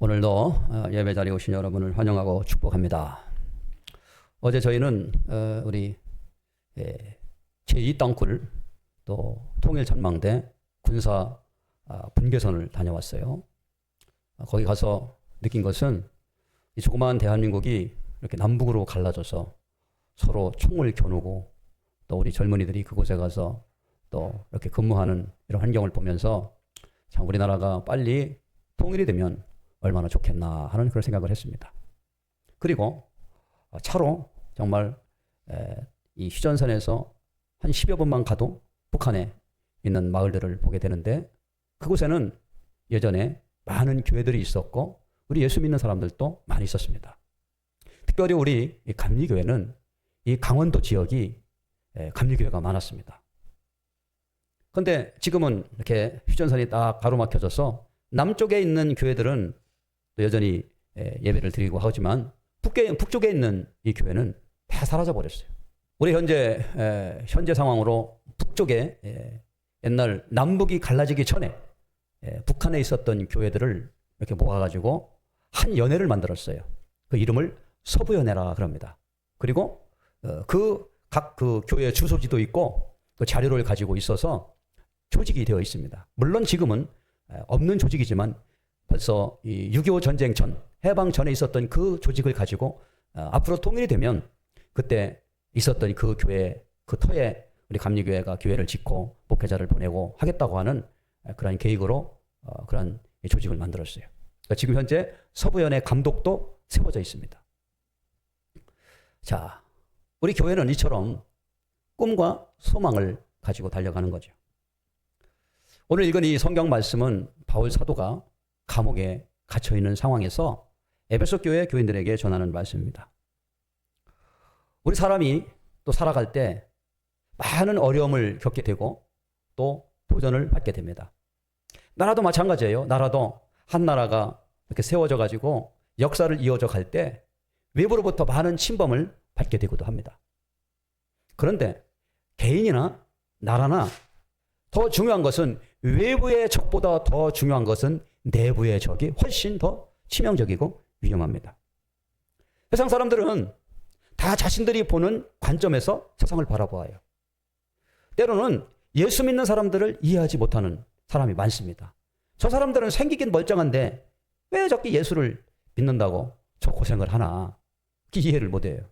오늘도 예배 자리에 오신 여러분을 환영하고 축복합니다. 어제 저희는 우리 제2땅굴 또 통일전망대 군사 분계선을 다녀왔어요. 거기 가서 느낀 것은 이 조그마한 대한민국이 이렇게 남북으로 갈라져서 서로 총을 겨누고 또 우리 젊은이들이 그곳에 가서 또 이렇게 근무하는 이런 환경을 보면서 참 우리나라가 빨리 통일이 되면 얼마나 좋겠나 하는 그런 생각을 했습니다. 그리고 차로 정말 이 휴전선에서 한 10여 분만 가도 북한에 있는 마을들을 보게 되는데 그곳에는 예전에 많은 교회들이 있었고 우리 예수 믿는 사람들도 많이 있었습니다. 특별히 우리 감리교회는 이 강원도 지역이 감리교회가 많았습니다. 그런데 지금은 이렇게 휴전선이 딱 가로막혀져서 남쪽에 있는 교회들은 또 여전히 예배를 드리고 하지만 북쪽에 있는 이 교회는 다 사라져 버렸어요. 우리 현재 상황으로 북쪽에 옛날 남북이 갈라지기 전에 북한에 있었던 교회들을 이렇게 모아가지고 한 연회를 만들었어요. 그 이름을 서부연회라 그럽니다. 그리고 각 교회 주소지도 있고 그 자료를 가지고 있어서 조직이 되어 있습니다. 물론 지금은 없는 조직이지만 벌써 이 6.25 전쟁 전 해방 전에 있었던 그 조직을 가지고 앞으로 통일이 되면 그때 있었던 그 교회 그 터에 우리 감리교회가 교회를 짓고 목회자를 보내고 하겠다고 하는 그런 계획으로 그런 조직을 만들었어요. 그러니까 지금 현재 서부연회 감독도 세워져 있습니다. 자, 우리 교회는 이처럼 꿈과 소망을 가지고 달려가는 거죠. 오늘 읽은 이 성경 말씀은 바울 사도가 감옥에 갇혀있는 상황에서 에베소 교회 교인들에게 전하는 말씀입니다. 우리 사람이 또 살아갈 때 많은 어려움을 겪게 되고 또 도전을 받게 됩니다. 나라도 마찬가지예요. 나라도 한 나라가 이렇게 세워져 가지고 역사를 이어져 갈 때 외부로부터 많은 침범을 받게 되기도 합니다. 그런데 개인이나 나라나 더 중요한 것은 외부의 적보다 더 중요한 것은 내부의 적이 훨씬 더 치명적이고 위험합니다. 세상 사람들은 다 자신들이 보는 관점에서 세상을 바라보아요. 때로는 예수 믿는 사람들을 이해하지 못하는 사람이 많습니다. 저 사람들은 생기긴 멀쩡한데 왜 저렇게 예수를 믿는다고 저 고생을 하나 이해를 못해요.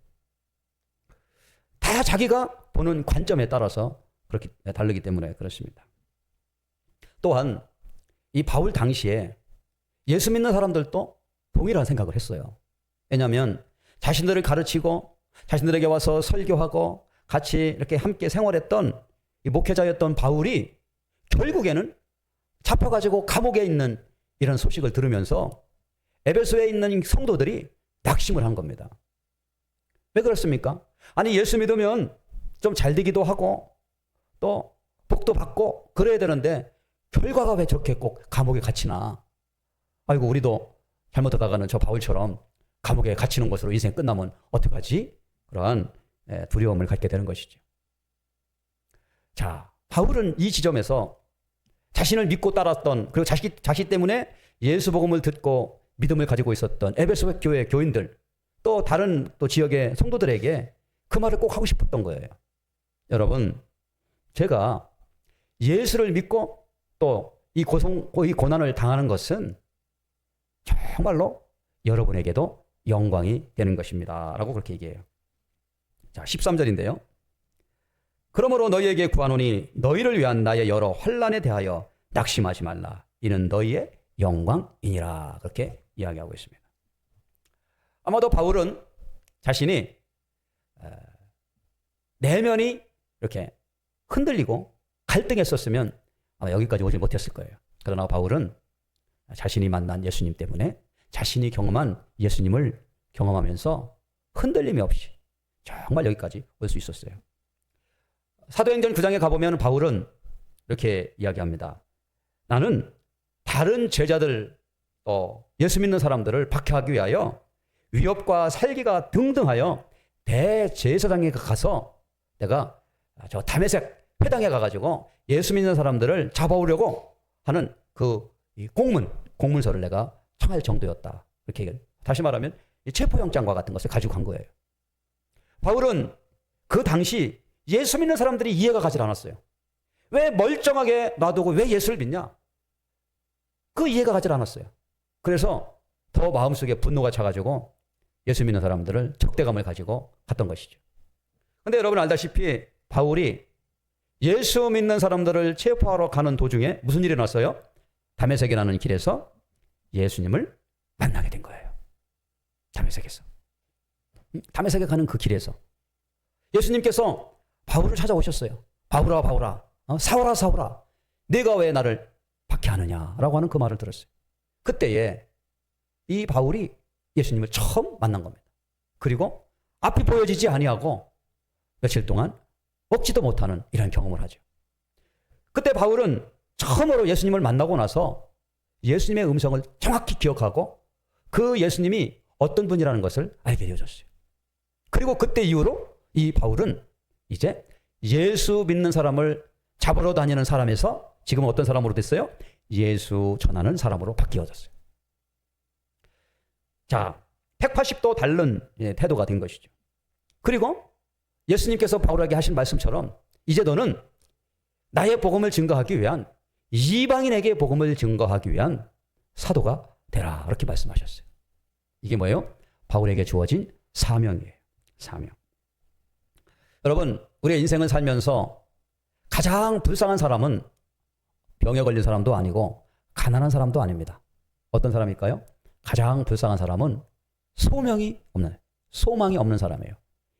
다 자기가 보는 관점에 따라서 그렇게 다르기 때문에 그렇습니다. 또한 이 바울 당시에 예수 믿는 사람들도 동일한 생각을 했어요. 왜냐하면 자신들을 가르치고 자신들에게 와서 설교하고 같이 이렇게 함께 생활했던 이 목회자였던 바울이 결국에는 잡혀가지고 감옥에 있는 이런 소식을 들으면서 에베소에 있는 성도들이 낙심을 한 겁니다. 왜 그렇습니까? 아니 예수 믿으면 좀 잘 되기도 하고 또 복도 받고 그래야 되는데 결과가 왜 저렇게 꼭 감옥에 갇히나. 아이고 우리도 잘못하다가는 저 바울처럼 감옥에 갇히는 것으로 인생 끝나면 어떡하지? 그러한 두려움을 갖게 되는 것이죠. 자, 바울은 이 지점에서 자신을 믿고 따랐던 그리고 자신 때문에 예수 복음을 듣고 믿음을 가지고 있었던 에베소 교회 교인들 또 다른 또 지역의 성도들에게 그 말을 꼭 하고 싶었던 거예요. 여러분, 제가 예수를 믿고 또 이 고난을 당하는 것은 정말로 여러분에게도 영광이 되는 것입니다. 라고 그렇게 얘기해요. 자, 13절인데요. 그러므로 너희에게 구하노니 너희를 위한 나의 여러 환난에 대하여 낙심하지 말라. 이는 너희의 영광이니라. 그렇게 이야기하고 있습니다. 아마도 바울은 자신이 내면이 이렇게 흔들리고 갈등했었으면 아마 여기까지 오지 못했을 거예요. 그러나 바울은 자신이 만난 예수님 때문에 자신이 경험한 예수님을 경험하면서 흔들림이 없이 정말 여기까지 올 수 있었어요. 사도행전 9장에 가보면 바울은 이렇게 이야기합니다. 나는 다른 제자들 예수 믿는 사람들을 박해하기 위하여 위협과 살기가 등등하여 대제사장에 가서 내가 저 다메섹 회당에 가가지고 예수 믿는 사람들을 잡아오려고 하는 그 공문서를 내가 청할 정도였다. 이렇게 얘기해요. 다시 말하면 체포영장과 같은 것을 가지고 간 거예요. 바울은 그 당시 예수 믿는 사람들이 이해가 가지 않았어요. 왜 멀쩡하게 놔두고 왜 예수를 믿냐? 그 이해가 가지 않았어요. 그래서 더 마음속에 분노가 차가지고 예수 믿는 사람들을 적대감을 가지고 갔던 것이죠. 그런데 여러분 알다시피 바울이 예수 믿는 사람들을 체포하러 가는 도중에 무슨 일이 났어요? 다메섹이라는 길에서 예수님을 만나게 된 거예요. 다메섹에서. 다메섹에 가는 그 길에서 예수님께서 바울을 찾아오셨어요. 바울아 바울아, 사울아 사울아, 네가 왜 나를 박해하느냐라고 하는 그 말을 들었어요. 그때에 이 바울이 예수님을 처음 만난 겁니다. 그리고 앞이 보여지지 아니하고 며칠 동안 먹지도 못하는 이런 경험을 하죠. 그때 바울은 처음으로 예수님을 만나고 나서 예수님의 음성을 정확히 기억하고 그 예수님이 어떤 분이라는 것을 알게 되어졌어요. 그리고 그때 이후로 이 바울은 이제 예수 믿는 사람을 잡으러 다니는 사람에서 지금 어떤 사람으로 됐어요? 예수 전하는 사람으로 바뀌어졌어요. 자, 180도 다른 태도가 된 것이죠. 그리고 예수님께서 바울에게 하신 말씀처럼 이제 너는 나의 복음을 증거하기 위한 이방인에게 복음을 증거하기 위한 사도가 되라. 이렇게 말씀하셨어요. 이게 뭐예요? 바울에게 주어진 사명이에요. 사명. 여러분, 우리의 인생을 살면서 가장 불쌍한 사람은 병에 걸린 사람도 아니고 가난한 사람도 아닙니다. 어떤 사람일까요? 가장 불쌍한 사람은 소망이 없는 사람이에요.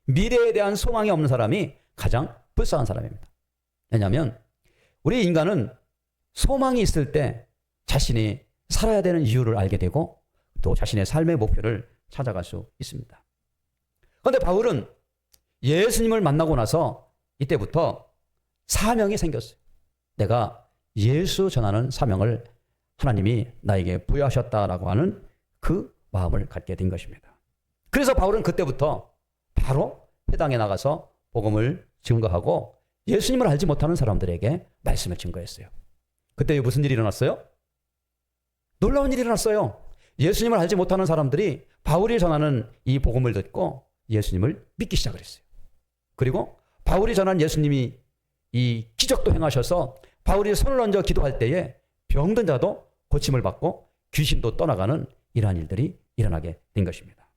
미래에 대한 소망이 없는 사람이 가장 불쌍한 사람입니다. 왜냐하면 우리 인간은 소망이 있을 때 자신이 살아야 되는 이유를 알게 되고 또 자신의 삶의 목표를 찾아갈 수 있습니다. 그런데 바울은 예수님을 만나고 나서 이때부터 사명이 생겼어요. 내가 예수 전하는 사명을 하나님이 나에게 부여하셨다라고 하는 그 마음을 갖게 된 것입니다. 그래서 바울은 그때부터 바로 회당에 나가서 복음을 증거하고 예수님을 알지 못하는 사람들에게 말씀을 증거했어요. 그때 무슨 일이 일어났어요? 놀라운 일이 일어났어요. 예수님을 알지 못하는 사람들이 바울이 전하는 이 복음을 듣고 예수님을 믿기 시작을 했어요. 그리고 바울이 전한 예수님이 이 기적도 행하셔서 바울이 손을 얹어 기도할 때에 병든 자도 고침을 받고 귀신도 떠나가는 이러한 일들이 일어나게 된 것입니다.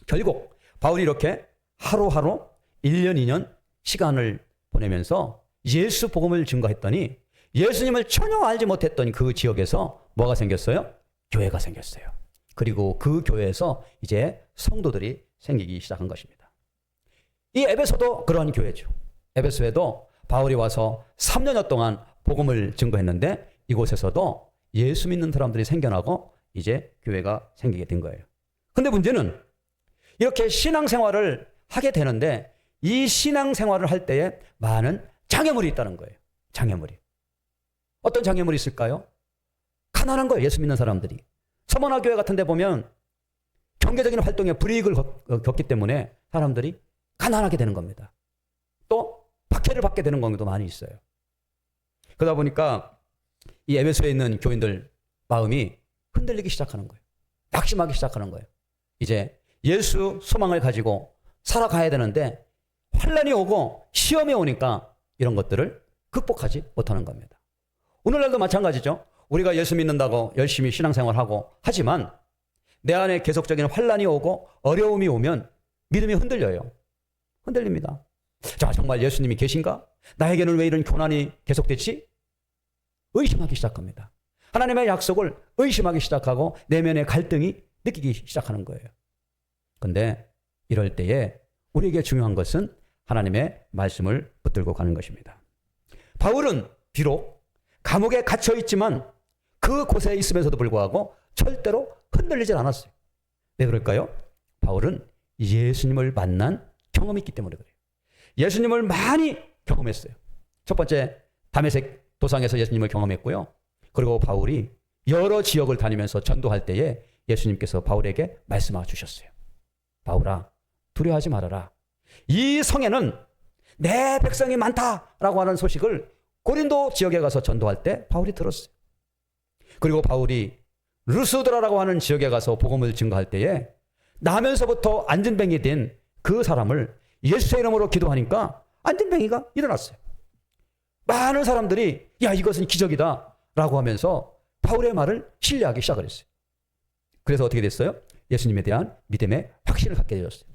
결국 바울이 이렇게 하루하루 1년, 2년 시간을 보내면서 예수 복음을 증거했더니 예수님을 전혀 알지 못했던 그 지역에서 뭐가 생겼어요? 교회가 생겼어요. 그리고 그 교회에서 이제 성도들이 생기기 시작한 것입니다. 이 에베소도 그러한 교회죠. 에베소에도 바울이 와서 3년여 동안 복음을 증거했는데 이곳에서도 예수 믿는 사람들이 생겨나고 이제 교회가 생기게 된 거예요. 근데 문제는 이렇게 신앙생활을 하게 되는데 이 신앙생활을 할 때에 많은 장애물이 있다는 거예요. 장애물이. 어떤 장애물이 있을까요? 가난한 거예요. 예수 믿는 사람들이. 서머나 교회 같은 데 보면 경제적인 활동에 불이익을 겪기 때문에 사람들이 가난하게 되는 겁니다. 또 박해를 받게 되는 경우도 많이 있어요. 그러다 보니까 이 에베소에 있는 교인들 마음이 흔들리기 시작하는 거예요. 낙심하기 시작하는 거예요. 이제 예수 소망을 가지고 살아가야 되는데 환난이 오고 시험이 오니까 이런 것들을 극복하지 못하는 겁니다. 오늘날도 마찬가지죠. 우리가 예수 믿는다고 열심히 신앙생활하고 하지만 내 안에 계속적인 환난이 오고 어려움이 오면 믿음이 흔들려요. 흔들립니다. 자, 정말 예수님이 계신가? 나에게는 왜 이런 고난이 계속되지? 의심하기 시작합니다. 하나님의 약속을 의심하기 시작하고 내면의 갈등이 느끼기 시작하는 거예요. 그런데 이럴 때에 우리에게 중요한 것은 하나님의 말씀을 붙들고 가는 것입니다. 바울은 비록 감옥에 갇혀 있지만 그 곳에 있으면서도 불구하고 절대로 흔들리질 않았어요. 왜 그럴까요? 바울은 예수님을 만난 경험이 있기 때문에 그래요. 예수님을 많이 경험했어요. 첫 번째 다메섹 도상에서 예수님을 경험했고요. 그리고 바울이 여러 지역을 다니면서 전도할 때에 예수님께서 바울에게 말씀해 주셨어요. 바울아, 두려워하지 말아라. 이 성에는 내 백성이 많다라고 하는 소식을 고린도 지역에 가서 전도할 때 바울이 들었어요. 그리고 바울이 루스드라라고 하는 지역에 가서 복음을 증거할 때에 나면서부터 안진뱅이 된 그 사람을 예수의 이름으로 기도하니까 안진뱅이가 일어났어요. 많은 사람들이 야, 이것은 기적이다 라고 하면서 바울의 말을 신뢰하기 시작을 했어요. 그래서 어떻게 됐어요? 예수님에 대한 믿음의 확신을 갖게 되었어요.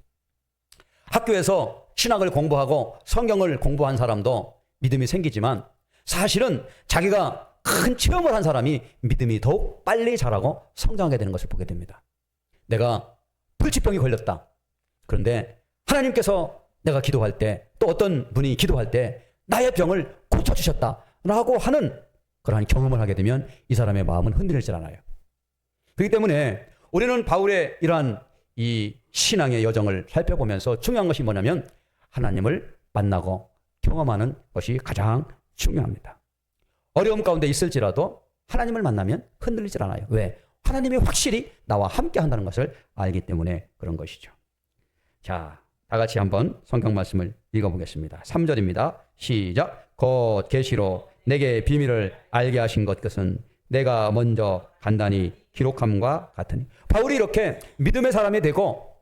학교에서 신학을 공부하고 성경을 공부한 사람도 믿음이 생기지만 사실은 자기가 큰 체험을 한 사람이 믿음이 더욱 빨리 자라고 성장하게 되는 것을 보게 됩니다. 내가 불치병이 걸렸다. 그런데 하나님께서 내가 기도할 때, 또 어떤 분이 기도할 때 나의 병을 고쳐주셨다라고 하는 그러한 경험을 하게 되면 이 사람의 마음은 흔들리질 않아요. 그렇기 때문에 우리는 바울의 이러한 이 신앙의 여정을 살펴보면서 중요한 것이 뭐냐면 하나님을 만나고 경험하는 것이 가장 중요합니다. 어려움 가운데 있을지라도 하나님을 만나면 흔들리질 않아요. 왜? 하나님이 확실히 나와 함께 한다는 것을 알기 때문에 그런 것이죠. 자, 다 같이 한번 성경 말씀을 읽어보겠습니다. 3절입니다. 시작. 곧 계시로 내게 비밀을 알게 하신 것은 내가 먼저 간단히 기록함과 같으니. 바울이 이렇게 믿음의 사람이 되고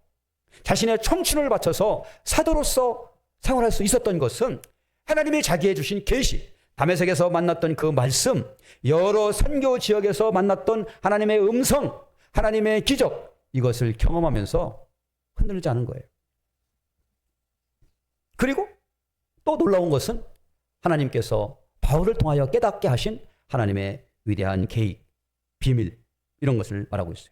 자신의 청춘을 바쳐서 사도로서 생활할 수 있었던 것은 하나님이 자기에 주신 계시, 다메섹에서 만났던 그 말씀, 여러 선교 지역에서 만났던 하나님의 음성, 하나님의 기적, 이것을 경험하면서 흔들리지 않은 거예요. 그리고 또 놀라운 것은 하나님께서 바울을 통하여 깨닫게 하신 하나님의 위대한 계획, 비밀, 이런 것을 말하고 있어요.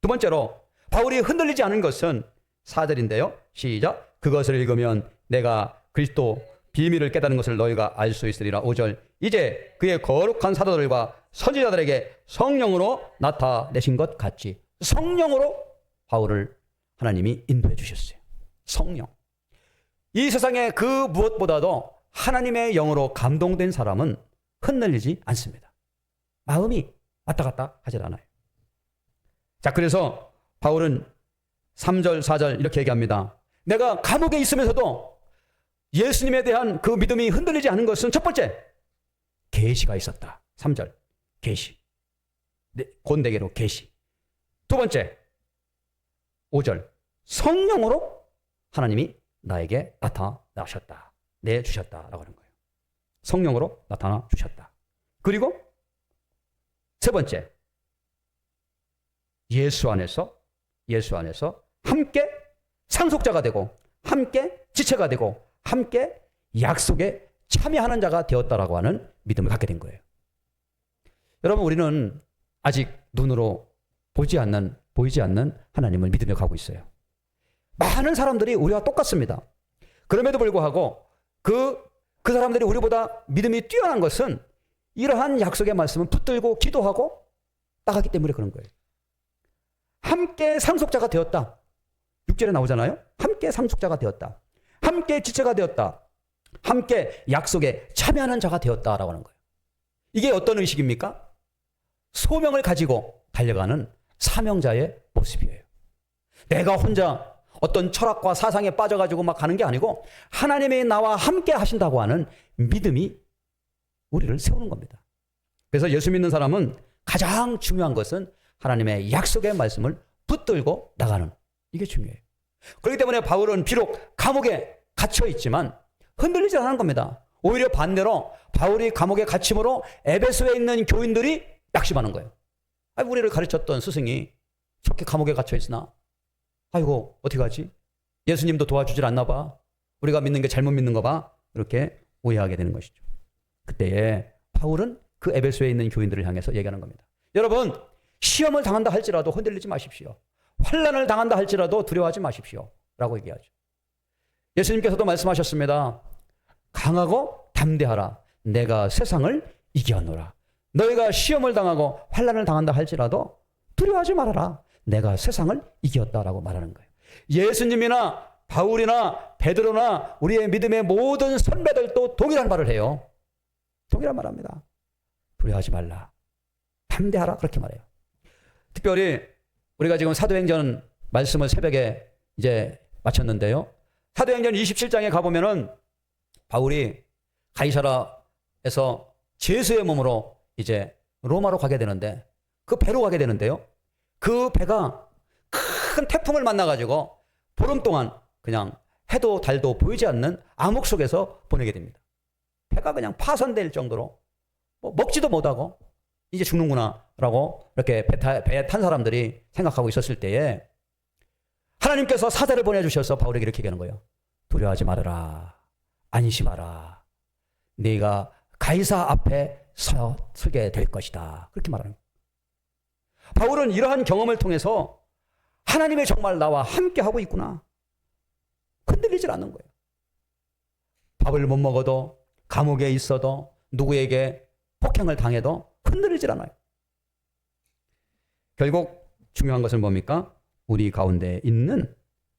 두 번째로 바울이 흔들리지 않은 것은 4절인데요. 시작. 그것을 읽으면 내가 그리스도 비밀을 깨닫는 것을 너희가 알 수 있으리라. 5절. 이제 그의 거룩한 사도들과 선지자들에게 성령으로 나타내신 것 같이. 성령으로 바울을 하나님이 인도해 주셨어요. 성령. 이 세상에 그 무엇보다도 하나님의 영으로 감동된 사람은 흔들리지 않습니다. 마음이 왔다 갔다 하질 않아요. 자, 그래서 바울은 3절, 4절 이렇게 얘기합니다. 내가 감옥에 있으면서도 예수님에 대한 그 믿음이 흔들리지 않은 것은 첫 번째, 계시가 있었다. 3절, 계시. 곧 내게로 계시. 두 번째, 5절, 성령으로 하나님이 나에게 나타나셨다. 내주셨다라고 하는 거예요. 성령으로 나타나 주셨다. 그리고 세 번째, 예수 안에서 함께 상속자가 되고 함께 지체가 되고 함께 약속에 참여하는 자가 되었다라고 하는 믿음을 갖게 된 거예요. 여러분, 우리는 아직 눈으로 보이지 않는 하나님을 믿으며 가고 있어요. 많은 사람들이 우리와 똑같습니다. 그럼에도 불구하고 그 사람들이 우리보다 믿음이 뛰어난 것은 이러한 약속의 말씀을 붙들고 기도하고 나가기 때문에 그런 거예요. 함께 상속자가 되었다. 6절에 나오잖아요. 함께 상속자가 되었다. 함께 지체가 되었다. 함께 약속에 참여하는 자가 되었다라고 하는 거예요. 이게 어떤 의식입니까? 소명을 가지고 달려가는 사명자의 모습이에요. 내가 혼자 어떤 철학과 사상에 빠져가지고 막 가는 게 아니고 하나님이 나와 함께 하신다고 하는 믿음이 우리를 세우는 겁니다. 그래서 예수 믿는 사람은 가장 중요한 것은 하나님의 약속의 말씀을 붙들고 나가는, 이게 중요해요. 그렇기 때문에 바울은 비록 감옥에 갇혀 있지만 흔들리지 않는 겁니다. 오히려 반대로 바울이 감옥에 갇힘으로 에베소에 있는 교인들이 낙심하는 거예요. 우리를 가르쳤던 스승이 저렇게 감옥에 갇혀 있으나 아이고 어떻게 하지? 예수님도 도와주질 않나 봐. 우리가 믿는 게 잘못 믿는 거 봐. 이렇게 오해하게 되는 것이죠. 그때에 바울은 그 에베소에 있는 교인들을 향해서 얘기하는 겁니다. 여러분, 시험을 당한다 할지라도 흔들리지 마십시오. 환난을 당한다 할지라도 두려워하지 마십시오. 라고 얘기하죠. 예수님께서도 말씀하셨습니다. 강하고 담대하라. 내가 세상을 이겨노라. 너희가 시험을 당하고 환난을 당한다 할지라도 두려워하지 말아라. 내가 세상을 이겼다라고 말하는 거예요. 예수님이나 바울이나 베드로나 우리의 믿음의 모든 선배들도 동일한 말을 해요. 동일한 말합니다. 두려워하지 말라. 담대하라. 그렇게 말해요. 특별히 우리가 지금 사도행전 말씀을 새벽에 이제 마쳤는데요. 사도행전 27장에 가보면은 바울이 가이사라에서 제수의 몸으로 이제 로마로 가게 되는데 그 배로 가게 되는데요. 그 배가 큰 태풍을 만나가지고 보름 동안 그냥 해도 달도 보이지 않는 암흑 속에서 보내게 됩니다. 배가 그냥 파손될 정도로 뭐 먹지도 못하고 이제 죽는구나라고 이렇게 배에 탄 사람들이 생각하고 있었을 때에 하나님께서 사자를 보내주셔서 바울에게 이렇게 얘기하는 거예요. 두려워하지 말아라. 안심하라. 네가 가이사 앞에 서게 될 것이다. 그렇게 말하는 거예요. 바울은 이러한 경험을 통해서 하나님이 정말 나와 함께 하고 있구나. 흔들리질 않는 거예요. 밥을 못 먹어도, 감옥에 있어도, 누구에게 폭행을 당해도 흔들리질 않아요. 결국 중요한 것은 뭡니까? 우리 가운데 있는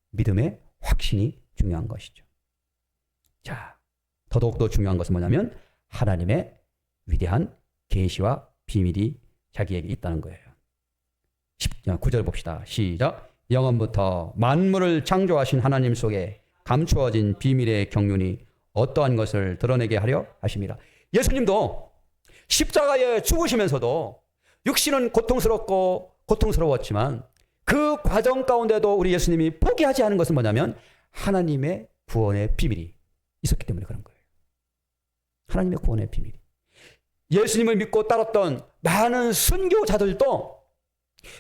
믿음의 확신이 중요한 것이죠. 자, 더더욱더 중요한 것은 뭐냐면 하나님의 위대한 계시와 비밀이 자기에게 있다는 거예요. 9절 봅시다. 시작. 영원부터 만물을 창조하신 하나님 속에 감추어진 비밀의 경륜이 어떠한 것을 드러내게 하려 하심이라. 예수님도 십자가에 죽으시면서도 육신은 고통스러웠지만 그 과정 가운데도 우리 예수님이 포기하지 않은 것은 뭐냐면 하나님의 구원의 비밀이 있었기 때문에 그런 거예요. 하나님의 구원의 비밀이. 예수님을 믿고 따랐던 많은 순교자들도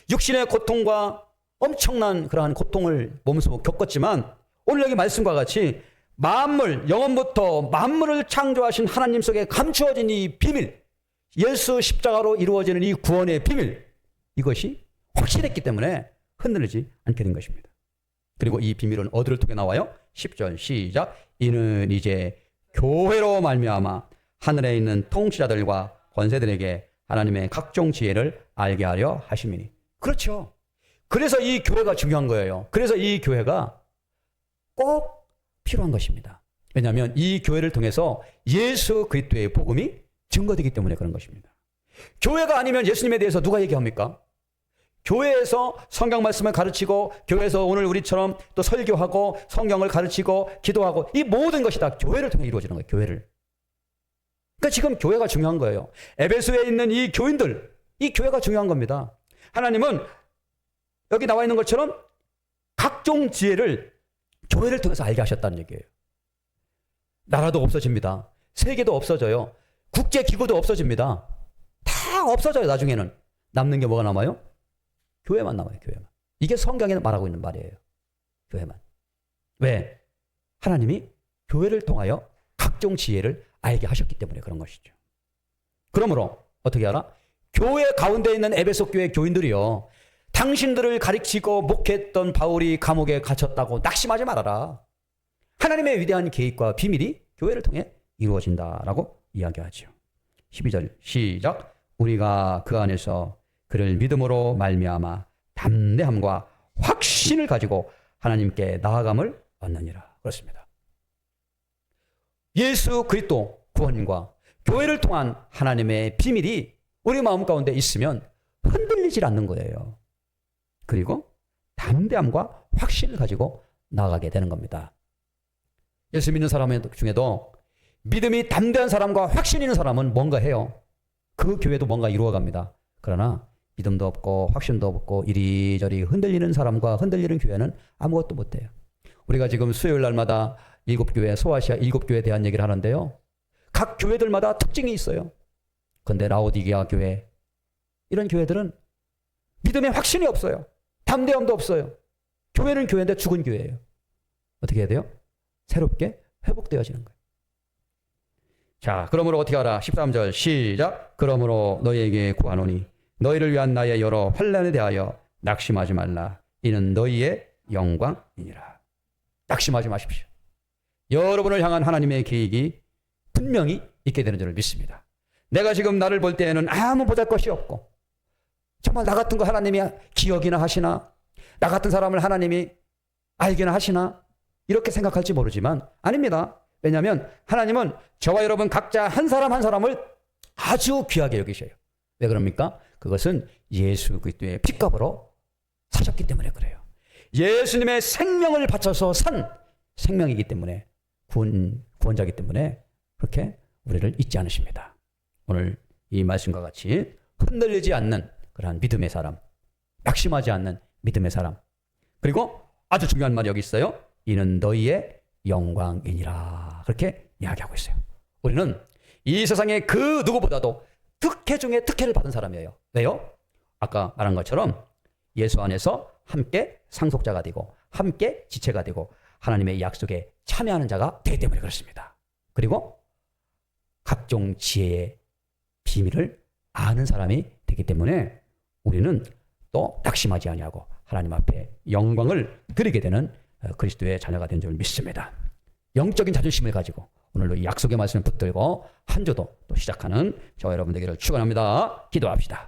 육신의 고통과 엄청난 그러한 고통을 몸소 겪었지만 오늘 여기 말씀과 같이 만물, 영원부터 만물을 창조하신 하나님 속에 감추어진 이 비밀, 예수 십자가로 이루어지는 이 구원의 비밀, 이것이 확실했기 때문에 흔들리지 않게 된 것입니다. 그리고 이 비밀은 어디를 통해 나와요? 10절 시작. 이는 이제 교회로 말미암아 하늘에 있는 통치자들과 권세들에게 하나님의 각종 지혜를 알게 하려 하심이니. 그렇죠. 그래서 이 교회가 중요한 거예요. 그래서 이 교회가 꼭 필요한 것입니다. 왜냐하면 이 교회를 통해서 예수 그리스도의 복음이 증거되기 때문에 그런 것입니다. 교회가 아니면 예수님에 대해서 누가 얘기합니까? 교회에서 성경 말씀을 가르치고 교회에서 오늘 우리처럼 또 설교하고 성경을 가르치고 기도하고 이 모든 것이 다 교회를 통해 이루어지는 거예요. 교회를. 그러니까 지금 교회가 중요한 거예요. 에베소에 있는 이 교인들, 이 교회가 중요한 겁니다. 하나님은 여기 나와 있는 것처럼 각종 지혜를 교회를 통해서 알게 하셨다는 얘기예요. 나라도 없어집니다. 세계도 없어져요. 국제기구도 없어집니다. 다 없어져요. 나중에는. 남는 게 뭐가 남아요? 교회만 남아요. 교회만. 이게 성경에 말하고 있는 말이에요. 교회만. 왜? 하나님이 교회를 통하여 각종 지혜를 알게 하셨기 때문에 그런 것이죠. 그러므로 어떻게 알아? 교회 가운데 있는 에베소 교회 교인들이요, 당신들을 가르치고 목회했던 바울이 감옥에 갇혔다고 낙심하지 말아라. 하나님의 위대한 계획과 비밀이 교회를 통해 이루어진다라고 이야기하죠. 12절 시작. 우리가 그 안에서 그를 믿음으로 말미암아 담대함과 확신을 가지고 하나님께 나아감을 얻느니라. 그렇습니다. 예수 그리스도 구원과 교회를 통한 하나님의 비밀이 우리 마음 가운데 있으면 흔들리질 않는 거예요. 그리고 담대함과 확신을 가지고 나아가게 되는 겁니다. 예수 믿는 사람 중에도 믿음이 담대한 사람과 확신 있는 사람은 뭔가 해요. 그 교회도 뭔가 이루어갑니다. 그러나 믿음도 없고 확신도 없고 이리저리 흔들리는 사람과 흔들리는 교회는 아무것도 못해요. 우리가 지금 수요일 날마다 7교회, 소아시아 7교회에 대한 얘기를 하는데요. 각 교회들마다 특징이 있어요. 그런데 라오디게아 교회, 이런 교회들은 믿음에 확신이 없어요. 담대함도 없어요. 교회는 교회인데 죽은 교회예요. 어떻게 해야 돼요? 새롭게 회복되어지는 거예요. 자, 그러므로 어떻게 하라? 13절 시작. 그러므로 너희에게 구하노니 너희를 위한 나의 여러 환난에 대하여 낙심하지 말라. 이는 너희의 영광이니라. 낙심하지 마십시오. 여러분을 향한 하나님의 계획이 분명히 있게 되는 줄을 믿습니다. 내가 지금 나를 볼 때에는 아무 보잘것이 없고 정말 나 같은 거 하나님이 기억이나 하시나, 나 같은 사람을 하나님이 알기나 하시나 이렇게 생각할지 모르지만 아닙니다. 왜냐하면 하나님은 저와 여러분 각자 한 사람 한 사람을 아주 귀하게 여기셔요. 왜 그럽니까? 그것은 예수 그리스도의 핏값으로 사셨기 때문에 그래요. 예수님의 생명을 바쳐서 산 생명이기 때문에 구원자이기 때문에 그렇게 우리를 잊지 않으십니다. 오늘 이 말씀과 같이 흔들리지 않는 그러한 믿음의 사람, 낙심하지 않는 믿음의 사람. 그리고 아주 중요한 말이 여기 있어요. 이는 너희의 영광이니라. 그렇게 이야기하고 있어요. 우리는 이 세상의 그 누구보다도 특혜 중에 특혜를 받은 사람이에요. 왜요? 아까 말한 것처럼 예수 안에서 함께 상속자가 되고 함께 지체가 되고 하나님의 약속에 참여하는 자가 되기 때문에 그렇습니다. 그리고 각종 지혜의 비밀을 아는 사람이 되기 때문에 우리는 또 낙심하지 아니하고 하나님 앞에 영광을 드리게 되는 그리스도의 자녀가 된 줄 믿습니다. 영적인 자존심을 가지고 오늘도 이 약속의 말씀을 붙들고 한 주도 또 시작하는 저와 여러분 되기를 축원합니다. 기도합시다.